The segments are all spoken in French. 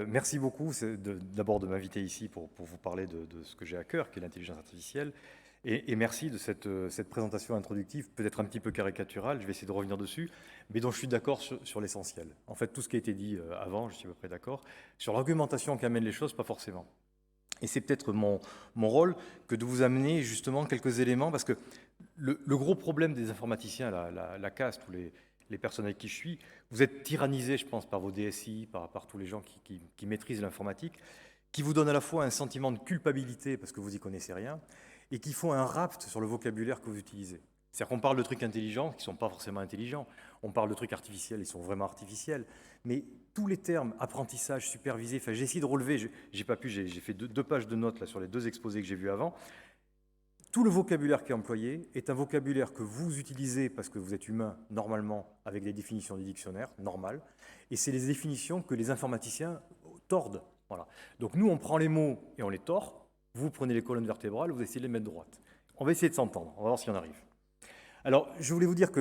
Merci beaucoup d'abord de m'inviter ici pour vous parler de ce que j'ai à cœur, qui est l'intelligence artificielle. Et merci de cette présentation introductive, peut-être un petit peu caricaturale, je vais essayer de revenir dessus, mais dont je suis d'accord sur l'essentiel. En fait, tout ce qui a été dit avant, je suis à peu près d'accord. Sur l'argumentation qui amène les choses, pas forcément. Et c'est peut-être mon rôle que de vous amener justement quelques éléments, parce que le gros problème des informaticiens, la caste ou les personnes avec qui je suis, vous êtes tyrannisés, je pense, par vos DSI, par tous les gens qui maîtrisent l'informatique, qui vous donnent à la fois un sentiment de culpabilité parce que vous n'y connaissez rien, et qui font un rapt sur le vocabulaire que vous utilisez. C'est-à-dire qu'on parle de trucs intelligents qui ne sont pas forcément intelligents, on parle de trucs artificiels, ils sont vraiment artificiels, mais tous les termes, apprentissage, supervisé, enfin, j'ai essayé de relever, j'ai pas pu, j'ai fait deux pages de notes là, sur les deux exposés que j'ai vus avant. Tout le vocabulaire qui est employé est un vocabulaire que vous utilisez parce que vous êtes humain, normalement, avec des définitions des dictionnaires, normal, et c'est les définitions que les informaticiens tordent. Voilà. Donc nous, on prend les mots et on les tord, vous prenez les colonnes vertébrales, vous essayez de les mettre droites. On va essayer de s'entendre, on va voir si on arrive. Alors, je voulais vous dire que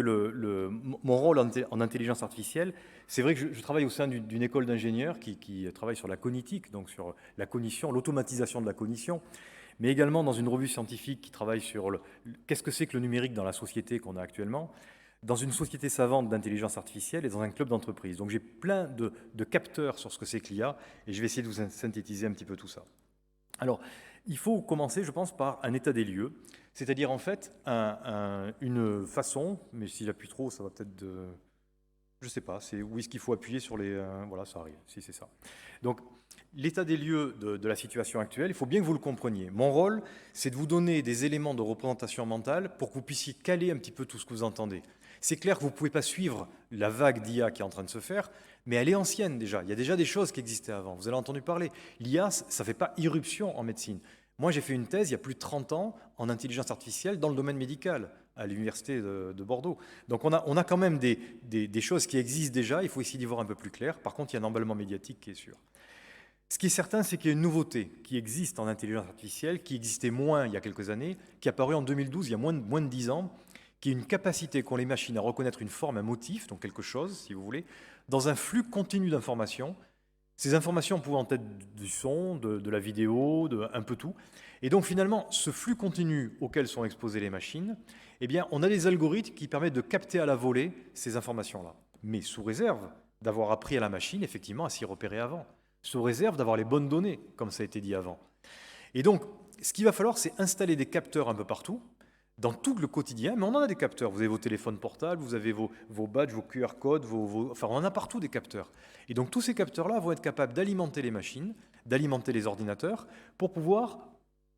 mon rôle en intelligence artificielle, c'est vrai que je travaille au sein d'une école d'ingénieurs qui travaille sur la cognitique, donc sur la cognition, l'automatisation de la cognition, mais également dans une revue scientifique qui travaille sur qu'est-ce que c'est que le numérique dans la société qu'on a actuellement, dans une société savante d'intelligence artificielle et dans un club d'entreprise. Donc j'ai plein de capteurs sur ce que c'est que l'IA, et je vais essayer de vous synthétiser un petit peu tout ça. Alors, il faut commencer, je pense, par un état des lieux, c'est-à-dire en fait une façon, mais si j'appuie trop, ça va peut-être je ne sais pas, c'est où est-ce qu'il faut appuyer sur les... voilà, ça arrive, si c'est ça. Donc, l'état des lieux de la situation actuelle, il faut bien que vous le compreniez. Mon rôle, c'est de vous donner des éléments de représentation mentale pour que vous puissiez caler un petit peu tout ce que vous entendez. C'est clair que vous ne pouvez pas suivre la vague d'IA qui est en train de se faire, mais elle est ancienne déjà. Il y a déjà des choses qui existaient avant. Vous avez entendu parler. L'IA, ça ne fait pas irruption en médecine. Moi, j'ai fait une thèse il y a plus de 30 ans en intelligence artificielle dans le domaine médical à l'université de Bordeaux. Donc on a quand même des choses qui existent déjà, il faut essayer d'y voir un peu plus clair. Par contre, il y a un emballement médiatique qui est sûr. Ce qui est certain, c'est qu'il y a une nouveauté qui existe en intelligence artificielle, qui existait moins il y a quelques années, qui est apparue en 2012, il y a moins de 10 ans, qui est une capacité qu'ont les machines à reconnaître une forme, un motif, donc quelque chose, si vous voulez, dans un flux continu d'informations. Ces informations pouvant être du son, de la vidéo, un peu tout. Et donc finalement, ce flux continu auquel sont exposées les machines, eh bien, on a des algorithmes qui permettent de capter à la volée ces informations-là. Mais sous réserve d'avoir appris à la machine, effectivement, à s'y repérer avant. Sous réserve d'avoir les bonnes données, comme ça a été dit avant. Et donc, ce qu'il va falloir, c'est installer des capteurs un peu partout, dans tout le quotidien, mais on en a des capteurs. Vous avez vos téléphones portables, vous avez vos badges, vos QR codes, enfin on en a partout des capteurs. Et donc tous ces capteurs-là vont être capables d'alimenter les machines, d'alimenter les ordinateurs, pour pouvoir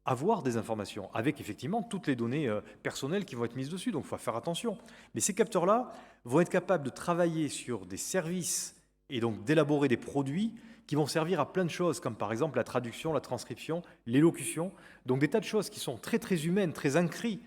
avoir des informations, avec effectivement toutes les données personnelles qui vont être mises dessus, donc il faut faire attention. Mais ces capteurs-là vont être capables de travailler sur des services et donc d'élaborer des produits qui vont servir à plein de choses, comme par exemple la traduction, la transcription, l'élocution. Donc des tas de choses qui sont très très humaines, très ancrées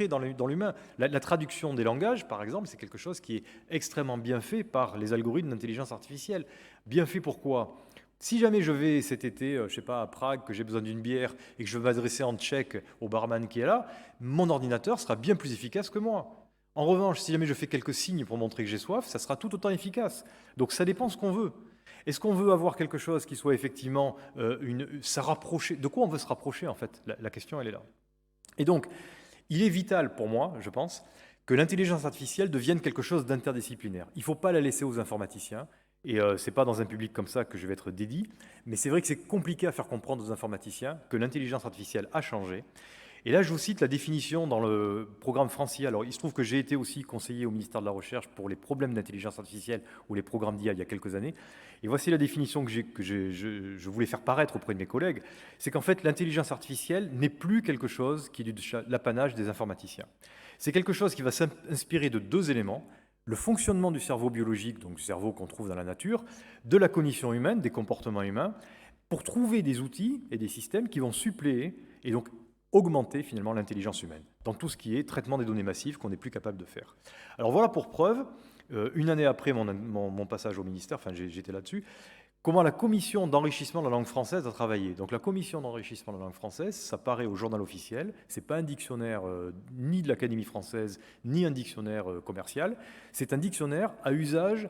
dans l'humain. La traduction des langages, par exemple, c'est quelque chose qui est extrêmement bien fait par les algorithmes d'intelligence artificielle. Bien fait pourquoi ? Si jamais je vais cet été, je ne sais pas, à Prague, que j'ai besoin d'une bière et que je veux m'adresser en tchèque au barman qui est là, mon ordinateur sera bien plus efficace que moi. En revanche, si jamais je fais quelques signes pour montrer que j'ai soif, ça sera tout autant efficace. Donc ça dépend ce qu'on veut. Est-ce qu'on veut avoir quelque chose qui soit effectivement ça rapprocher? De quoi on veut se rapprocher en fait? La question elle est là. Et donc, il est vital pour moi, je pense, que l'intelligence artificielle devienne quelque chose d'interdisciplinaire. Il ne faut pas la laisser aux informaticiens. Et ce n'est pas dans un public comme ça que je vais être dédié, mais c'est vrai que c'est compliqué à faire comprendre aux informaticiens que l'intelligence artificielle a changé. Et là, je vous cite la définition dans le programme Francia. Alors, il se trouve que j'ai été aussi conseiller au ministère de la Recherche pour les problèmes d'intelligence artificielle ou les programmes d'IA il y a quelques années. Et voici la définition que je voulais faire paraître auprès de mes collègues. C'est qu'en fait, l'intelligence artificielle n'est plus quelque chose qui est de l'apanage des informaticiens. C'est quelque chose qui va s'inspirer de deux éléments. Le fonctionnement du cerveau biologique, donc du cerveau qu'on trouve dans la nature, de la cognition humaine, des comportements humains, pour trouver des outils et des systèmes qui vont suppléer et donc augmenter finalement l'intelligence humaine dans tout ce qui est traitement des données massives qu'on n'est plus capable de faire. Alors voilà pour preuve, une année après mon passage au ministère, enfin j'étais là-dessus, comment la commission d'enrichissement de la langue française a travaillé. Donc la commission d'enrichissement de la langue française, ça paraît au journal officiel, c'est pas un dictionnaire ni de l'Académie française, ni un dictionnaire commercial, c'est un dictionnaire à usage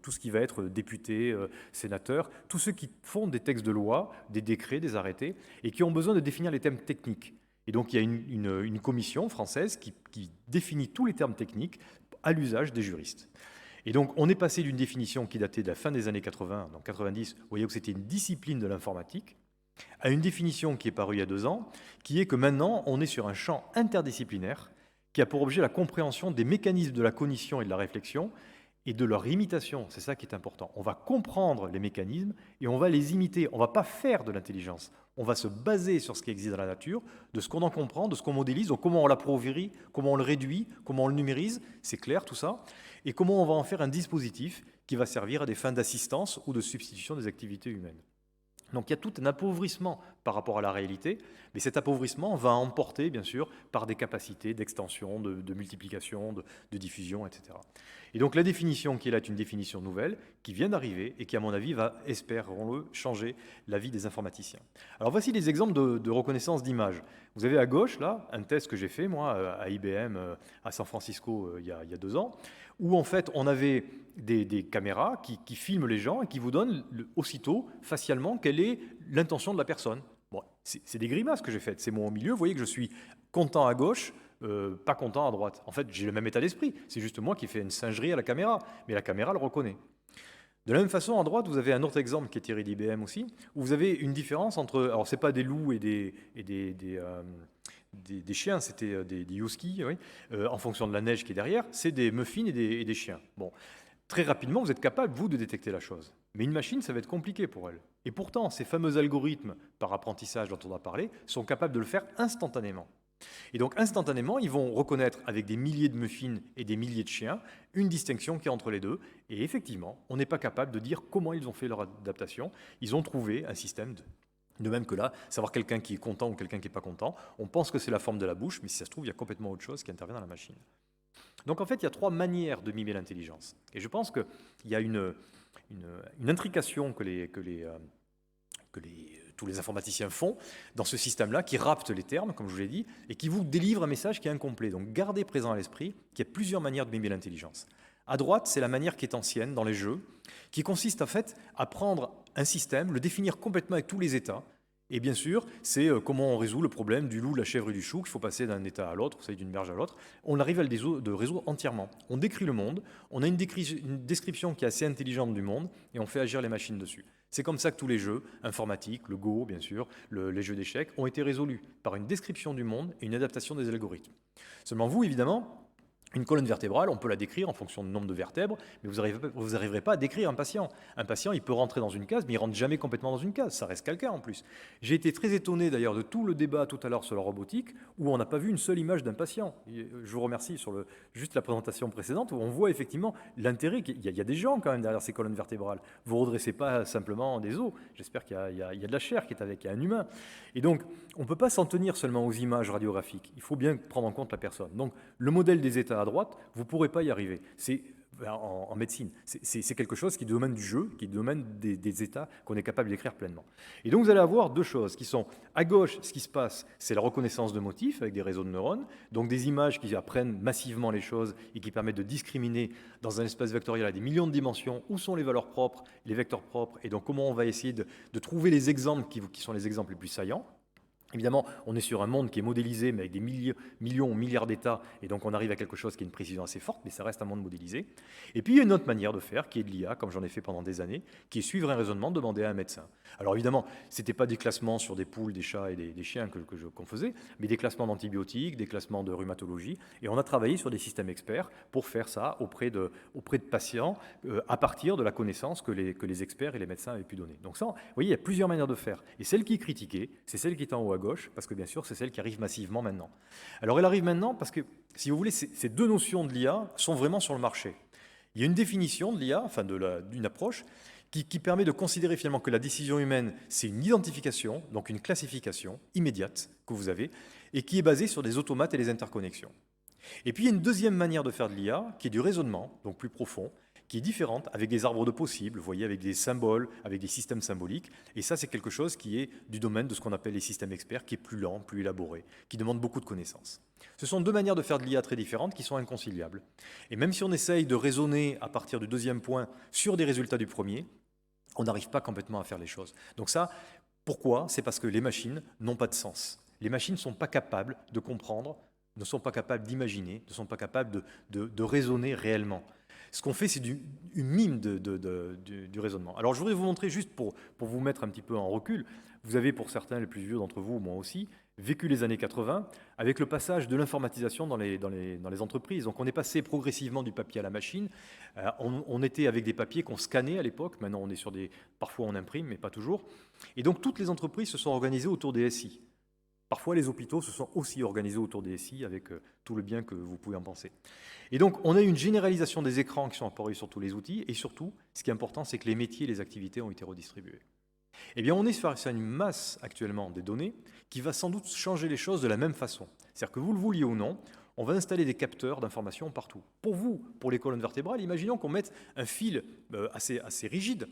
tout ce qui va être députés, sénateurs, tous ceux qui font des textes de loi, des décrets, des arrêtés, et qui ont besoin de définir les thèmes techniques. Et donc il y a une commission française qui définit tous les termes techniques à l'usage des juristes. Et donc, on est passé d'une définition qui datait de la fin des années 80, donc 90, vous voyez que c'était une discipline de l'informatique, à une définition qui est parue il y a 2 ans, qui est que maintenant, on est sur un champ interdisciplinaire qui a pour objet la compréhension des mécanismes de la cognition et de la réflexion et de leur imitation. C'est ça qui est important. On va comprendre les mécanismes et on va les imiter. On ne va pas faire de l'intelligence. On va se baser sur ce qui existe dans la nature, de ce qu'on en comprend, de ce qu'on modélise, donc comment on l'appauvrit, comment on le réduit, comment on le numérise, c'est clair tout ça, et comment on va en faire un dispositif qui va servir à des fins d'assistance ou de substitution des activités humaines. Donc il y a tout un appauvrissement par rapport à la réalité, mais cet appauvrissement va emporter, bien sûr, par des capacités d'extension, de multiplication, de diffusion, etc. Et donc la définition qui est là est une définition nouvelle, qui vient d'arriver et qui, à mon avis, va, espérons-le, changer la vie des informaticiens. Alors voici des exemples de reconnaissance d'images. Vous avez à gauche, là, un test que j'ai fait, moi, à IBM, à San Francisco, il y a 2 ans, où en fait on avait des caméras qui filment les gens et qui vous donnent aussitôt, facialement, quelle est l'intention de la personne. Bon, c'est des grimaces que j'ai faites, c'est moi au milieu, vous voyez que je suis content à gauche, pas content à droite. En fait, j'ai le même état d'esprit, c'est juste moi qui fais une singerie à la caméra, mais la caméra le reconnaît. De la même façon, à droite, vous avez un autre exemple qui est tiré d'IBM aussi, où vous avez une différence entre, alors c'est pas des loups et des chiens, c'était des huskies, oui, en fonction de la neige qui est derrière, c'est des muffins et des chiens. Bon, très rapidement, vous êtes capable, vous, de détecter la chose. Mais une machine, ça va être compliqué pour elle. Et pourtant, ces fameux algorithmes par apprentissage dont on a parlé sont capables de le faire instantanément. Et donc, instantanément, ils vont reconnaître avec des milliers de muffins et des milliers de chiens une distinction qui est entre les deux. Et effectivement, on n'est pas capable de dire comment ils ont fait leur adaptation. Ils ont trouvé un système de même que là, savoir quelqu'un qui est content ou quelqu'un qui n'est pas content, on pense que c'est la forme de la bouche, mais si ça se trouve, il y a complètement autre chose qui intervient dans la machine. Donc en fait, il y a 3 manières de mimer l'intelligence. Et je pense qu'il y a une intrication que tous les informaticiens font dans ce système-là, qui rapte les termes, comme je vous l'ai dit, et qui vous délivre un message qui est incomplet. Donc gardez présent à l'esprit qu'il y a plusieurs manières de mimer l'intelligence. À droite, c'est la manière qui est ancienne dans les jeux, qui consiste en fait à prendre un système, le définir complètement avec tous les états. Et bien sûr, c'est comment on résout le problème du loup, de la chèvre et du chou, qu'il faut passer d'un état à l'autre, d'une berge à l'autre. On arrive à le résoudre entièrement. On décrit le monde, on a une description qui est assez intelligente du monde, et on fait agir les machines dessus. C'est comme ça que tous les jeux informatiques, le Go bien sûr, les jeux d'échecs, ont été résolus par une description du monde et une adaptation des algorithmes. Seulement vous, évidemment, une colonne vertébrale, on peut la décrire en fonction du nombre de vertèbres, mais vous n'arriverez pas à décrire un patient. Un patient, il peut rentrer dans une case, mais il ne rentre jamais complètement dans une case. Ça reste quelqu'un en plus. J'ai été très étonné d'ailleurs de tout le débat tout à l'heure sur la robotique, où on n'a pas vu une seule image d'un patient. Je vous remercie sur juste la présentation précédente, où on voit effectivement l'intérêt. Il y a des gens quand même derrière ces colonnes vertébrales. Vous ne redressez pas simplement des os. J'espère qu'il y a de la chair qui est avec, il y a un humain. Et donc, on ne peut pas s'en tenir seulement aux images radiographiques. Il faut bien prendre en compte la personne. Donc, le modèle des états à droite, vous ne pourrez pas y arriver. C'est en médecine. C'est quelque chose qui est du domaine du jeu, qui est du domaine des états qu'on est capable d'écrire pleinement. Et donc vous allez avoir 2 choses qui sont, à gauche, ce qui se passe, c'est la reconnaissance de motifs avec des réseaux de neurones, donc des images qui apprennent massivement les choses et qui permettent de discriminer dans un espace vectoriel à des millions de dimensions où sont les valeurs propres, les vecteurs propres, et donc comment on va essayer de trouver les exemples qui sont les exemples les plus saillants. Évidemment, on est sur un monde qui est modélisé, mais avec des millions ou milliards d'états, et donc on arrive à quelque chose qui a une précision assez forte, mais ça reste un monde modélisé. Et puis il y a une autre manière de faire, qui est de l'IA, comme j'en ai fait pendant des années, qui est suivre un raisonnement demandé à un médecin. Alors évidemment, ce n'était pas des classements sur des poules, des chats et des chiens qu'on faisait, mais des classements d'antibiotiques, des classements de rhumatologie, et on a travaillé sur des systèmes experts pour faire ça auprès de patients, à partir de la connaissance que les experts et les médecins avaient pu donner. Donc ça, vous voyez, il y a plusieurs manières de faire. Et celle qui est critiquée, c'est celle qui est en haut à gauche, parce que bien sûr, c'est celle qui arrive massivement maintenant. Alors elle arrive maintenant parce que, si vous voulez, ces 2 notions de l'IA sont vraiment sur le marché. Il y a une définition de l'IA, enfin d'une approche, qui permet de considérer finalement que la décision humaine, c'est une identification, donc une classification immédiate que vous avez, et qui est basée sur des automates et les interconnexions. Et puis il y a une deuxième manière de faire de l'IA, qui est du raisonnement, donc plus profond, qui est différente, avec des arbres de possibles, vous voyez, avec des symboles, avec des systèmes symboliques. Et ça, c'est quelque chose qui est du domaine de ce qu'on appelle les systèmes experts, qui est plus lent, plus élaboré, qui demande beaucoup de connaissances. Ce sont deux manières de faire de l'IA très différentes qui sont inconciliables. Et même si on essaye de raisonner à partir du deuxième point sur des résultats du premier, on n'arrive pas complètement à faire les choses. Donc ça, pourquoi? C'est parce que les machines n'ont pas de sens. Les machines ne sont pas capables de comprendre, ne sont pas capables d'imaginer, ne sont pas capables de raisonner réellement. Ce qu'on fait, c'est une mime du raisonnement. Alors je voudrais vous montrer, juste pour vous mettre un petit peu en recul, vous avez pour certains, les plus vieux d'entre vous, moi aussi, vécu les années 80 avec le passage de l'informatisation dans les entreprises. Donc on est passé progressivement du papier à la machine. On était avec des papiers qu'on scannait à l'époque. Maintenant on est sur parfois on imprime, mais pas toujours. Et donc toutes les entreprises se sont organisées autour des SI. Parfois les hôpitaux se sont aussi organisés autour des SI avec tout le bien que vous pouvez en penser. Et donc on a eu une généralisation des écrans qui sont apparus sur tous les outils. Et surtout, ce qui est important, c'est que les métiers et les activités ont été redistribués. Eh bien, on est face à une masse actuellement des données qui va sans doute changer les choses de la même façon. C'est-à-dire que vous le vouliez ou non, on va installer des capteurs d'informations partout. Pour vous, pour les colonnes vertébrales, imaginons qu'on mette un fil assez rigide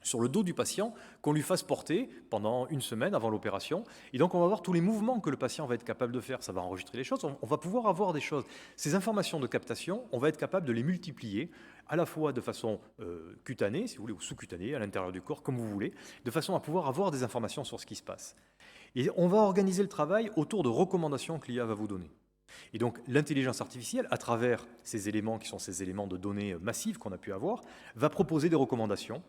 sur le dos du patient, qu'on lui fasse porter pendant une semaine avant l'opération. Et donc, on va voir tous les mouvements que le patient va être capable de faire. Ça va enregistrer les choses. On va pouvoir avoir des choses. Ces informations de captation, on va être capable de les multiplier, à la fois de façon cutanée, si vous voulez, ou sous-cutanée, à l'intérieur du corps, comme vous voulez, de façon à pouvoir avoir des informations sur ce qui se passe. Et on va organiser le travail autour de recommandations que l'IA va vous donner. Et donc l'intelligence artificielle, à travers ces éléments qui sont ces éléments de données massives qu'on a pu avoir, va proposer des recommandations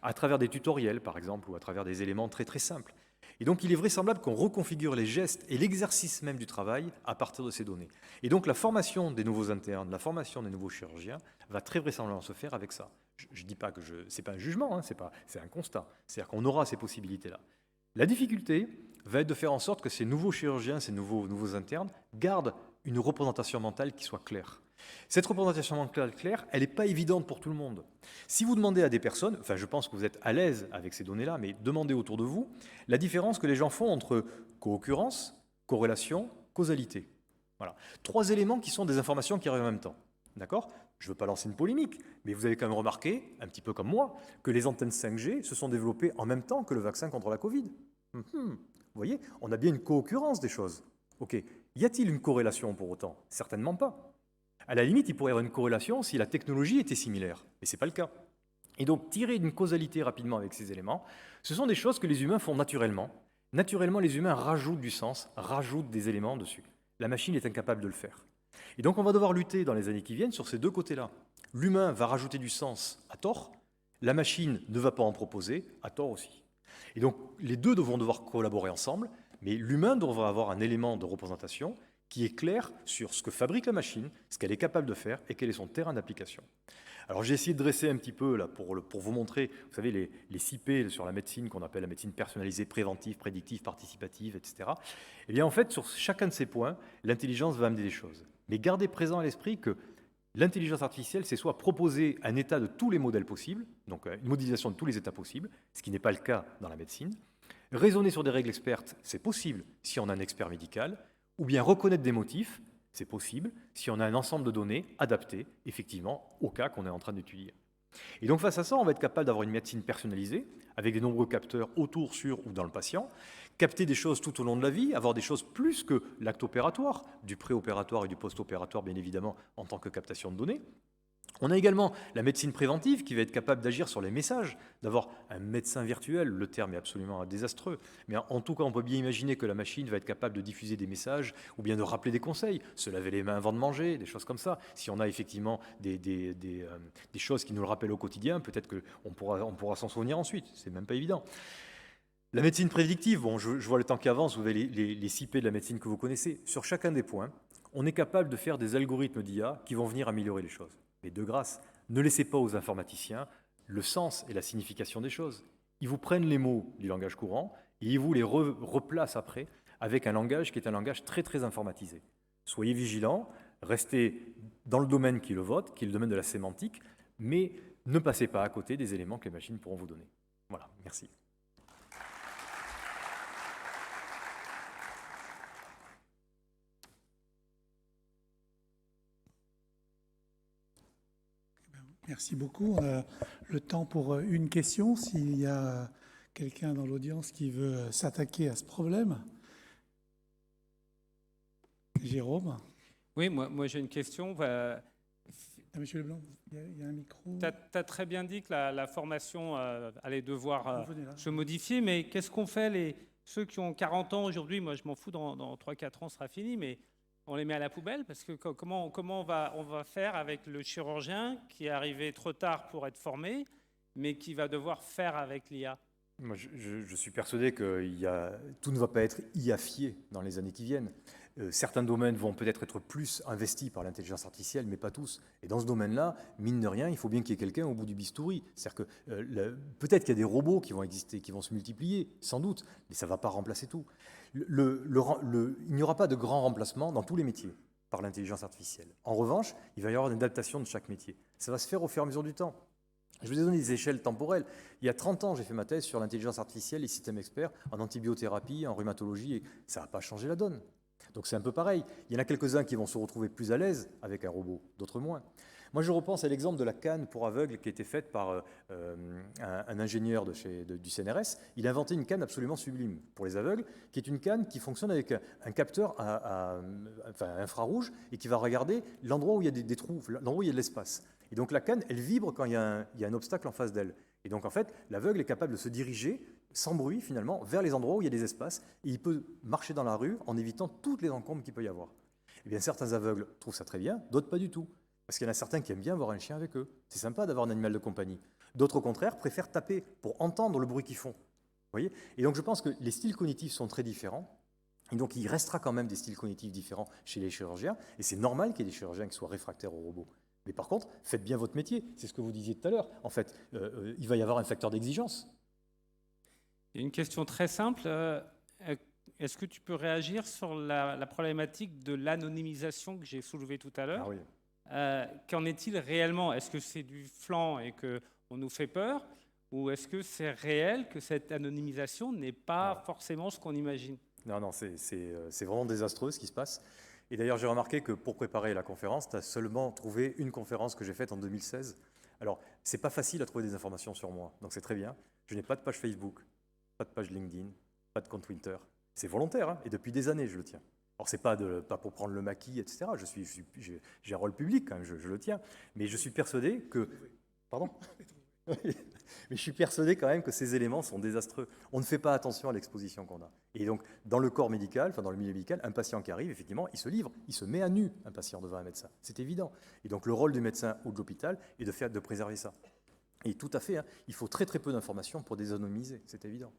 à travers des tutoriels par exemple ou à travers des éléments très très simples. Et donc il est vraisemblable qu'on reconfigure les gestes et l'exercice même du travail à partir de ces données. Et donc la formation des nouveaux internes, la formation des nouveaux chirurgiens va très vraisemblablement se faire avec ça. Je ne dis pas que c'est pas un jugement, hein, c'est un constat. C'est-à-dire qu'on aura ces possibilités-là. La difficulté va être de faire en sorte que ces nouveaux chirurgiens, ces nouveaux internes, gardent une représentation mentale qui soit claire. Cette représentation mentale claire, elle n'est pas évidente pour tout le monde. Si vous demandez à des personnes, enfin je pense que vous êtes à l'aise avec ces données-là, mais demandez autour de vous la différence que les gens font entre co-occurrence, corrélation, causalité. Voilà. 3 éléments qui sont des informations qui arrivent en même temps. D'accord? Je ne veux pas lancer une polémique, mais vous avez quand même remarqué, un petit peu comme moi, que les antennes 5G se sont développées en même temps que le vaccin contre la Covid. Vous voyez, on a bien une co-occurrence des choses. Ok. Y a-t-il une corrélation pour autant? Certainement pas. À la limite, il pourrait y avoir une corrélation si la technologie était similaire, mais ce n'est pas le cas. Et donc, tirer une causalité rapidement avec ces éléments, ce sont des choses que les humains font naturellement. Naturellement, les humains rajoutent du sens, rajoutent des éléments dessus. La machine est incapable de le faire. Et donc, on va devoir lutter dans les années qui viennent sur ces deux côtés-là. L'humain va rajouter du sens à tort, la machine ne va pas en proposer, à tort aussi. Et donc, les deux vont devoir collaborer ensemble, mais l'humain devra avoir un élément de représentation qui est clair sur ce que fabrique la machine, ce qu'elle est capable de faire et quel est son terrain d'application. Alors j'ai essayé de dresser un petit peu là, pour vous montrer, vous savez, les 6 P sur la médecine qu'on appelle la médecine personnalisée, préventive, prédictive, participative, etc. Eh bien en fait, sur chacun de ces points, l'intelligence va amener des choses. Mais gardez présent à l'esprit que l'intelligence artificielle, c'est soit proposer un état de tous les modèles possibles, donc une modélisation de tous les états possibles, ce qui n'est pas le cas dans la médecine. Raisonner sur des règles expertes, c'est possible si on a un expert médical, ou bien reconnaître des motifs, c'est possible si on a un ensemble de données adaptées, effectivement, au cas qu'on est en train d'étudier. Et donc face à ça, on va être capable d'avoir une médecine personnalisée, avec des nombreux capteurs autour, sur ou dans le patient, capter des choses tout au long de la vie, avoir des choses plus que l'acte opératoire, du préopératoire et du post-opératoire, bien évidemment, en tant que captation de données. On a également la médecine préventive qui va être capable d'agir sur les messages, d'avoir un médecin virtuel, le terme est absolument désastreux, mais en tout cas on peut bien imaginer que la machine va être capable de diffuser des messages ou bien de rappeler des conseils, se laver les mains avant de manger, des choses comme ça. Si on a effectivement des choses qui nous le rappellent au quotidien, peut-être qu'on pourra s'en souvenir ensuite, c'est même pas évident. La médecine prédictive, bon, je vois le temps qui avance, vous avez les 6 P de la médecine que vous connaissez. Sur chacun des points, on est capable de faire des algorithmes d'IA qui vont venir améliorer les choses. Mais de grâce, ne laissez pas aux informaticiens le sens et la signification des choses. Ils vous prennent les mots du langage courant et ils vous les replacent après avec un langage qui est un langage très très informatisé. Soyez vigilants, restez dans le domaine qui est le vôtre, qui est le domaine de la sémantique, mais ne passez pas à côté des éléments que les machines pourront vous donner. Voilà, merci. Merci beaucoup. Le temps pour une question, s'il y a quelqu'un dans l'audience qui veut s'attaquer à ce problème. Jérôme. Oui, moi j'ai une question. Monsieur Leblanc, il y a un micro. Tu as très bien dit que la formation allait devoir Vous venez là. se modifier, mais qu'est-ce qu'on fait ceux qui ont 40 ans aujourd'hui? Moi je m'en fous, dans 3-4 ans ce sera fini, mais on les met à la poubelle parce que comment on va faire avec le chirurgien qui est arrivé trop tard pour être formé, mais qui va devoir faire avec l'IA? Moi, je suis persuadé que tout ne va pas être IA-fié dans les années qui viennent. Certains domaines vont peut-être être plus investis par l'intelligence artificielle, mais pas tous. Et dans ce domaine-là, mine de rien, il faut bien qu'il y ait quelqu'un au bout du bistouri. C'est-à-dire que peut-être qu'il y a des robots qui vont exister, qui vont se multiplier, sans doute, mais ça ne va pas remplacer tout. Il n'y aura pas de grand remplacement dans tous les métiers par l'intelligence artificielle. En revanche, il va y avoir une adaptation de chaque métier. Ça va se faire au fur et à mesure du temps. Je vous ai donné des échelles temporelles. Il y a 30 ans, j'ai fait ma thèse sur l'intelligence artificielle, les systèmes experts en antibiothérapie, en rhumatologie, et ça n'a pas changé la donne. Donc c'est un peu pareil. Il y en a quelques-uns qui vont se retrouver plus à l'aise avec un robot, d'autres moins. Moi, je repense à l'exemple de la canne pour aveugles qui a été faite par un ingénieur du CNRS. Il a inventé une canne absolument sublime pour les aveugles, qui est une canne qui fonctionne avec un capteur infrarouge et qui va regarder l'endroit où il y a des trous, l'endroit où il y a de l'espace. Et donc la canne, elle vibre quand il y a un obstacle en face d'elle. Et donc en fait, l'aveugle est capable de se diriger sans bruit finalement vers les endroits où il y a des espaces et il peut marcher dans la rue en évitant toutes les encombres qu'il peut y avoir. Eh bien certains aveugles trouvent ça très bien, d'autres pas du tout. Parce qu'il y en a certains qui aiment bien avoir un chien avec eux. C'est sympa d'avoir un animal de compagnie. D'autres au contraire préfèrent taper pour entendre le bruit qu'ils font. Vous voyez ? Et donc je pense que les styles cognitifs sont très différents. Et donc il restera quand même des styles cognitifs différents chez les chirurgiens. Et c'est normal qu'il y ait des chirurgiens qui soient réfractaires aux robots. Mais par contre, faites bien votre métier. C'est ce que vous disiez tout à l'heure. En fait, il va y avoir un facteur d'exigence. Il y a une question très simple. Est-ce que tu peux réagir sur la problématique de l'anonymisation que j'ai soulevée tout à l'heure? Ah oui. Qu'en est-il réellement? Est-ce que c'est du flan et qu'on nous fait peur? Ou est-ce que c'est réel que cette anonymisation n'est pas forcément ce qu'on imagine? Non, c'est vraiment désastreux ce qui se passe. Et d'ailleurs, j'ai remarqué que pour préparer la conférence, tu as seulement trouvé une conférence que j'ai faite en 2016. Alors, c'est pas facile à trouver des informations sur moi, donc c'est très bien. Je n'ai pas de page Facebook, pas de page LinkedIn, pas de compte Twitter. C'est volontaire, hein, et depuis des années, je le tiens. Alors, c'est pas pour prendre le maquis, etc. J'ai un rôle public, quand même, je le tiens. Mais je suis persuadé que... Pardon? Mais je suis persuadé quand même que ces éléments sont désastreux. On ne fait pas attention à l'exposition qu'on a. Et donc, dans le corps médical, enfin dans le milieu médical, un patient qui arrive, effectivement, il se livre, il se met à nu, un patient devant un médecin. C'est évident. Et donc, le rôle du médecin ou de l'hôpital est de préserver ça. Et tout à fait, hein, il faut très très peu d'informations pour désanonymiser, c'est évident.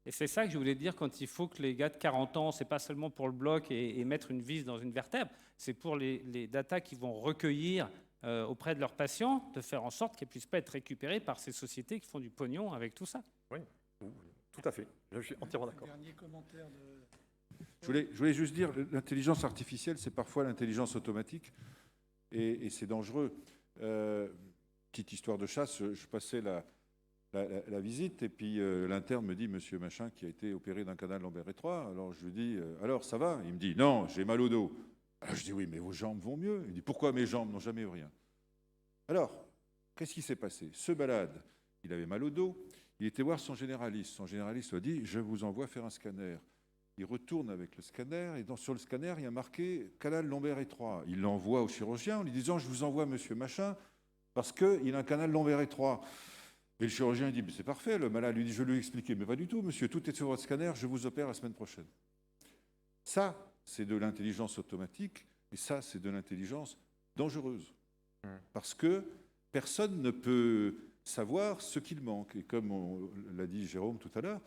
Et c'est ça que je voulais dire quand il faut que les gars de 40 ans, c'est pas seulement pour le bloc et mettre une vis dans une vertèbre, c'est pour les datas qu'ils vont recueillir auprès de leurs patients, de faire en sorte qu'elles ne puissent pas être récupérées par ces sociétés qui font du pognon avec tout ça. Oui, tout à fait. Je suis entièrement d'accord. Dernier commentaire de... Je voulais juste dire, l'intelligence artificielle, c'est parfois l'intelligence automatique, et c'est dangereux. Petite histoire de chasse, je passais la visite, et puis l'interne me dit, monsieur machin, qui a été opéré d'un canal lombaire étroit. Alors je lui dis, alors ça va? Il me dit, non, j'ai mal au dos. Alors je dis, oui, mais vos jambes vont mieux. Il dit, pourquoi mes jambes n'ont jamais eu rien? Alors, qu'est-ce qui s'est passé? Ce malade, il avait mal au dos, il était voir son généraliste. Son généraliste lui a dit, je vous envoie faire un scanner. Il retourne avec le scanner, et sur le scanner, il y a marqué canal lombaire étroit. Il l'envoie au chirurgien en lui disant, je vous envoie monsieur machin, parce qu'il a un canal lombaire étroit. Et le chirurgien dit, c'est parfait. Le malade lui dit, je lui ai expliqué, mais pas du tout, monsieur, tout est sur votre scanner, je vous opère la semaine prochaine. Ça, c'est de l'intelligence automatique, et ça, c'est de l'intelligence dangereuse. Parce que personne ne peut savoir ce qu'il manque. Et comme l'a dit Jérôme tout à l'heure,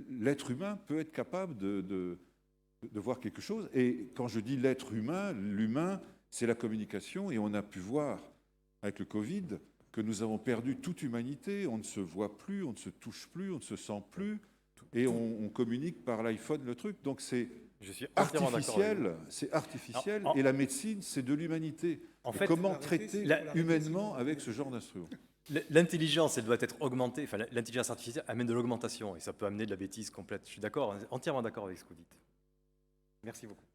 l'être humain peut être capable de voir quelque chose. Et quand je dis l'être humain, l'humain, c'est la communication. Et on a pu voir avec le Covid que nous avons perdu toute humanité. On ne se voit plus, on ne se touche plus, on ne se sent plus. Et on communique par l'iPhone le truc. Donc c'est artificiel, et la médecine, c'est de l'humanité. En fait, comment traiter humainement avec ce genre d'instrument? L'intelligence, elle doit être augmentée. Enfin, l'intelligence artificielle amène de l'augmentation et ça peut amener de la bêtise complète. Je suis d'accord, entièrement d'accord avec ce que vous dites. Merci beaucoup.